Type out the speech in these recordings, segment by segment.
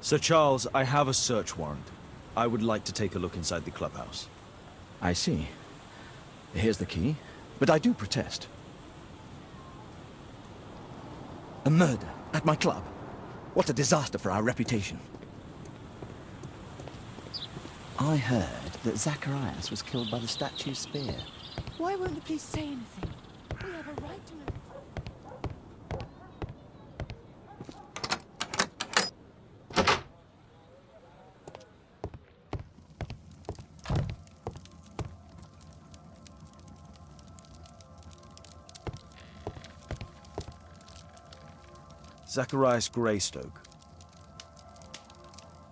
Sir Charles, I have a search warrant. I would like to take a look inside the clubhouse. I see. Here's the key, but I do protest. A murder at my club. What a disaster for our reputation. I heard that Zacharias was killed by the statue's spear. Why won't the police say anything? We have a right to know. Zacharias Greystoke.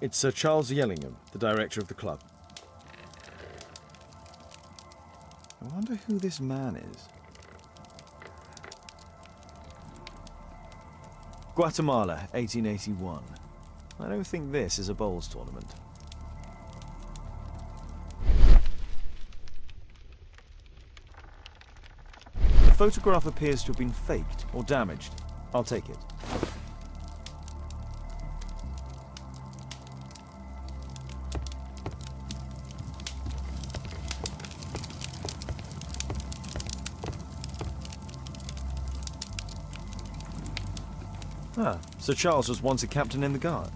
It's Sir Charles Yellingham, the director of the club. I wonder who this man is. Guatemala, 1881. I don't think this is a bowls tournament. The photograph appears to have been faked or damaged. I'll take it. Ah, Sir Charles was once a captain in the guard.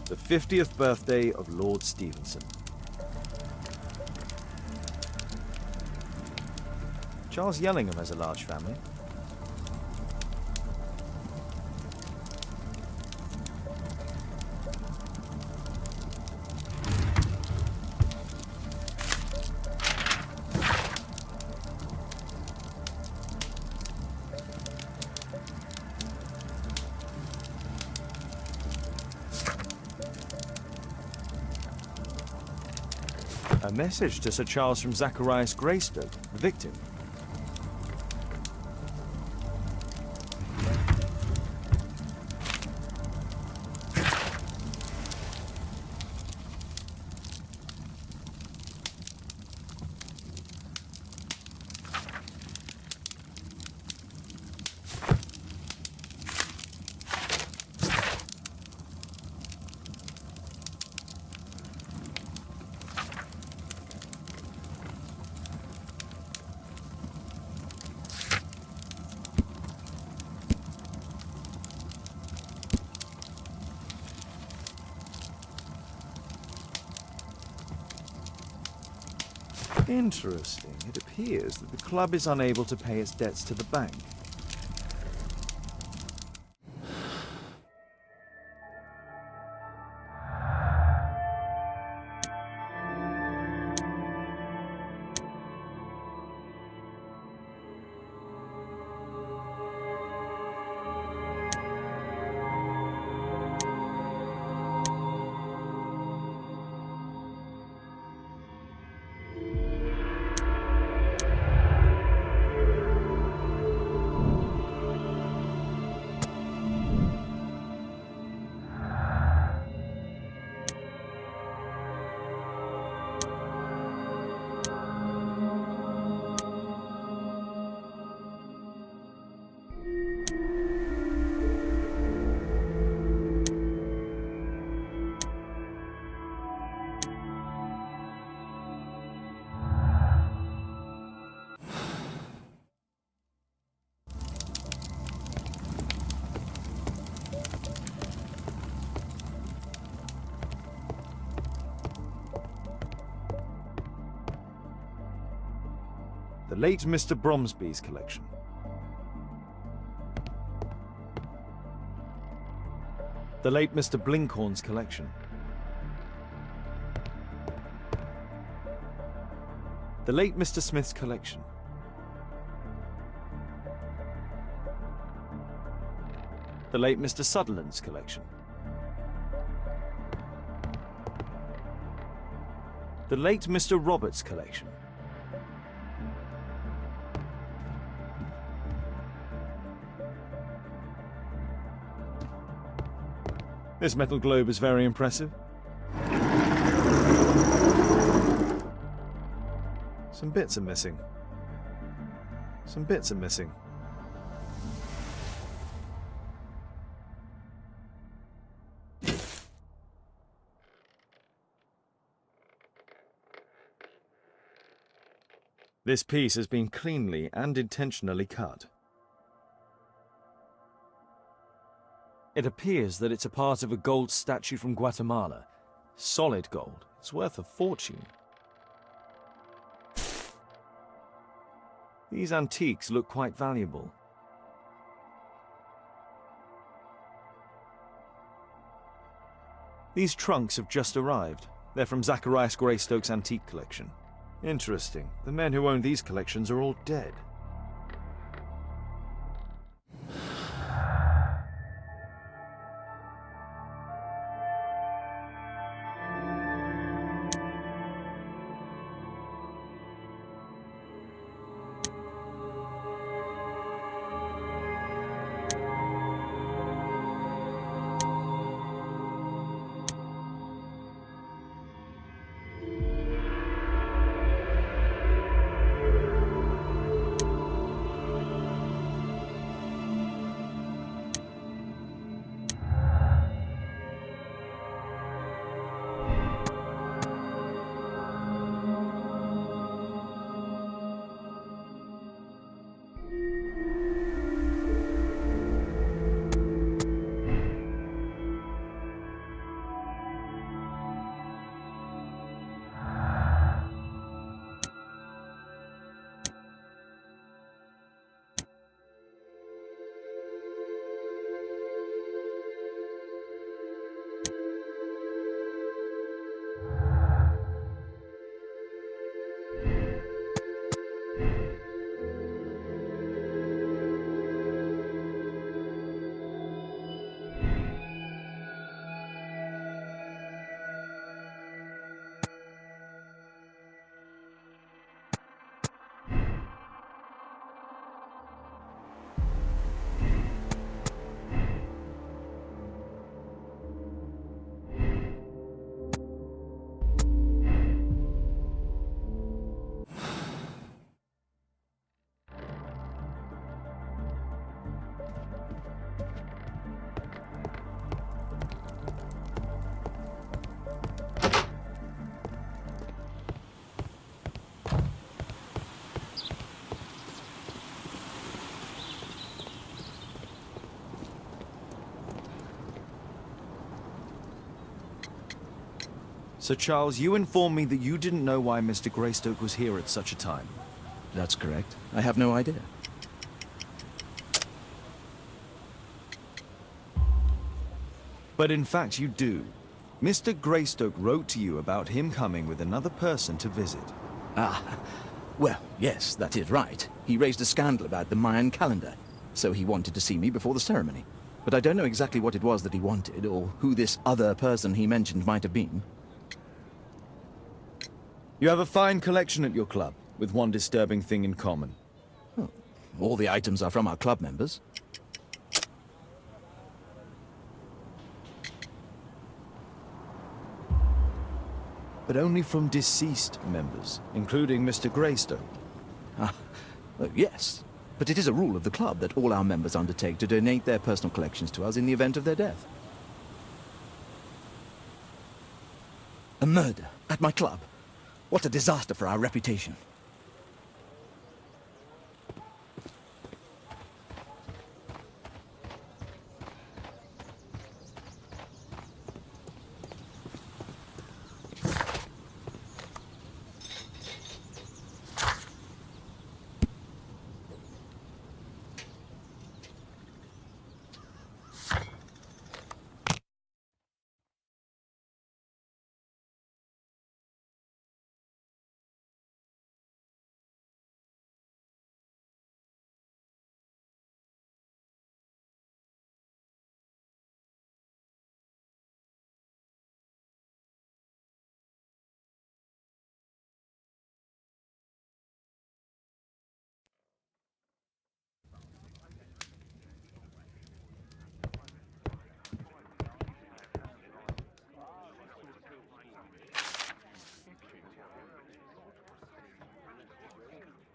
The 50th birthday of Lord Stevenson. Charles Yellingham has a large family. A message to Sir Charles from Zacharias Greystoke, the victim. Interesting. It appears that the club is unable to pay its debts to the bank. The late Mr. Bromsby's collection. The late Mr. Blinkhorn's collection. The late Mr. Smith's collection. The late Mr. Sutherland's collection. The late Mr. Roberts' collection. This metal globe is very impressive. Some bits are missing. Some bits are missing. This piece has been cleanly and intentionally cut. It appears that it's a part of a gold statue from Guatemala. Solid gold. It's worth a fortune. These antiques look quite valuable. These trunks have just arrived. They're from Zacharias Greystoke's antique collection. Interesting. The men who own these collections are all dead. Sir Charles, you informed me that you didn't know why Mr. Greystoke was here at such a time. That's correct. I have no idea. But in fact you do. Mr. Greystoke wrote to you about him coming with another person to visit. Ah, well, yes, that is right. He raised a scandal about the Mayan calendar, so he wanted to see me before the ceremony. But I don't know exactly what it was that he wanted, or who this other person he mentioned might have been. You have a fine collection at your club, with one disturbing thing in common. Oh, all the items are from our club members. But only from deceased members, including Mr. Greystoke. Ah, yes. But it is a rule of the club that all our members undertake to donate their personal collections to us in the event of their death. A murder at my club. What a disaster for our reputation.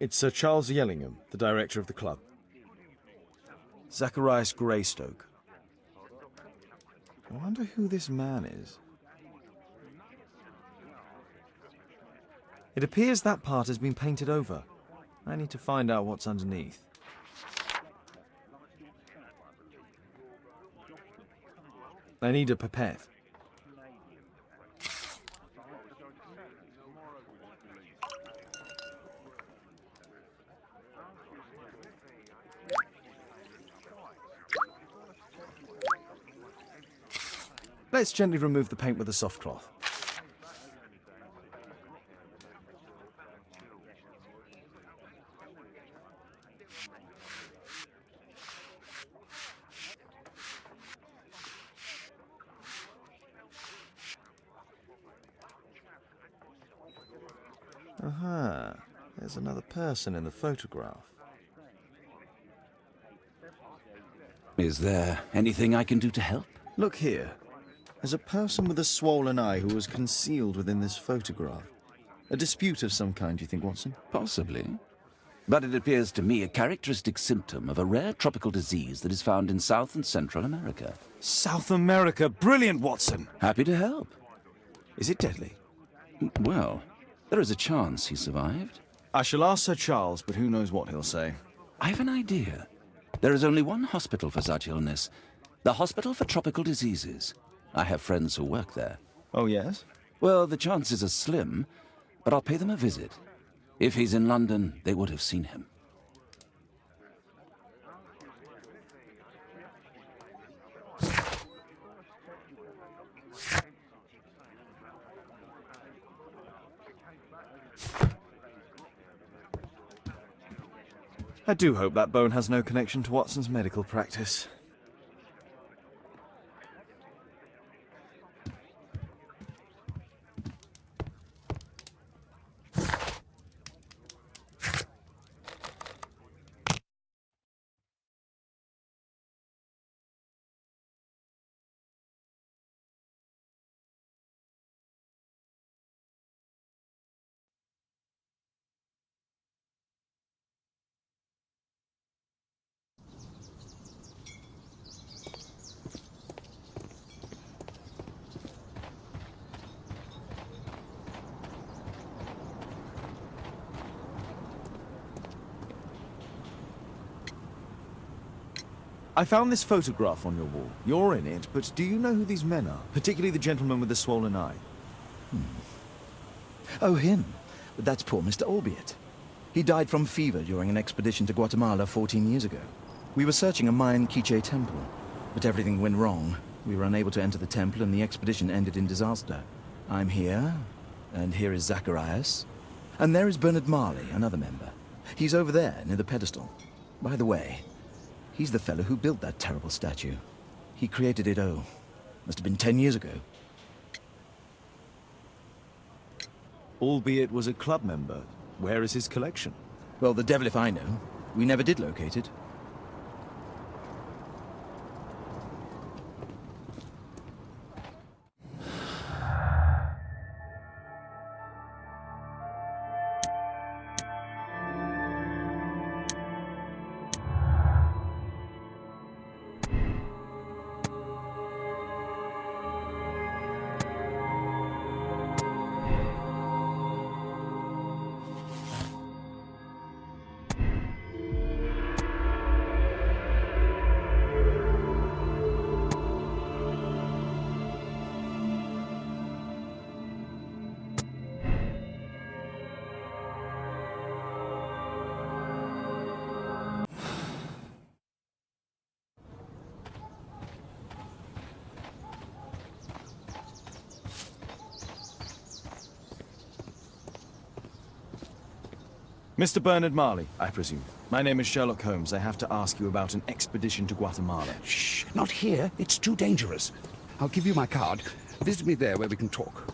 It's Sir Charles Yellingham, the director of the club. Zacharias Greystoke. I wonder who this man is. It appears that part has been painted over. I need to find out what's underneath. I need a pipette. Let's gently remove the paint with a soft cloth. Aha, there's another person in the photograph. Is there anything I can do to help? Look here. There's a person with a swollen eye who was concealed within this photograph. A dispute of some kind, do you think, Watson? Possibly. But it appears to me a characteristic symptom of a rare tropical disease that is found in South and Central America. South America! Brilliant, Watson! Happy to help. Is it deadly? Well, there is a chance he survived. I shall ask Sir Charles, but who knows what he'll say. I have an idea. There is only one hospital for such illness. The Hospital for Tropical Diseases. I have friends who work there. Oh, yes? Well, the chances are slim, but I'll pay them a visit. If he's in London, they would have seen him. I do hope that bone has no connection to Watson's medical practice. I found this photograph on your wall. You're in it, but do you know who these men are? Particularly the gentleman with the swollen eye. Oh, him. That's poor Mr. Albiot. He died from fever during an expedition to Guatemala 14 years ago. We were searching a Mayan Quiche temple, but everything went wrong. We were unable to enter the temple and the expedition ended in disaster. I'm here, and here is Zacharias. And there is Bernard Marley, another member. He's over there, near the pedestal. By the way, he's the fellow who built that terrible statue. He created it, must have been 10 years ago. Albeit was a club member. Where is his collection? Well, the devil if I know. We never did locate it. Mr. Bernard Marley, I presume. My name is Sherlock Holmes. I have to ask you about an expedition to Guatemala. Shh, not here. It's too dangerous. I'll give you my card. Visit me there where we can talk.